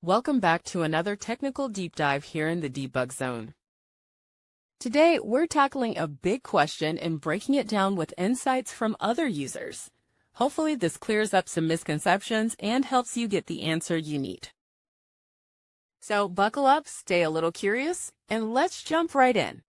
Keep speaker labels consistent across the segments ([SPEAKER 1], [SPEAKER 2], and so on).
[SPEAKER 1] Welcome back to another technical deep dive here in the debug zone. Today, we're tackling a big question and breaking it down with insights from other users. Hopefully, this clears up some misconceptions and helps you get the answer you need. So buckle up, stay a little curious, and let's jump right in.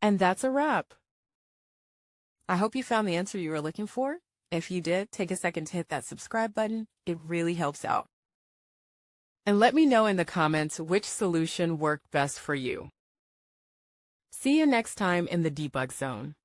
[SPEAKER 1] And that's a wrap. I hope you found the answer you were looking for. If you did, take a second to hit that subscribe button. It really helps out. And let me know in the comments which solution worked best for you. See you next time in the debug zone.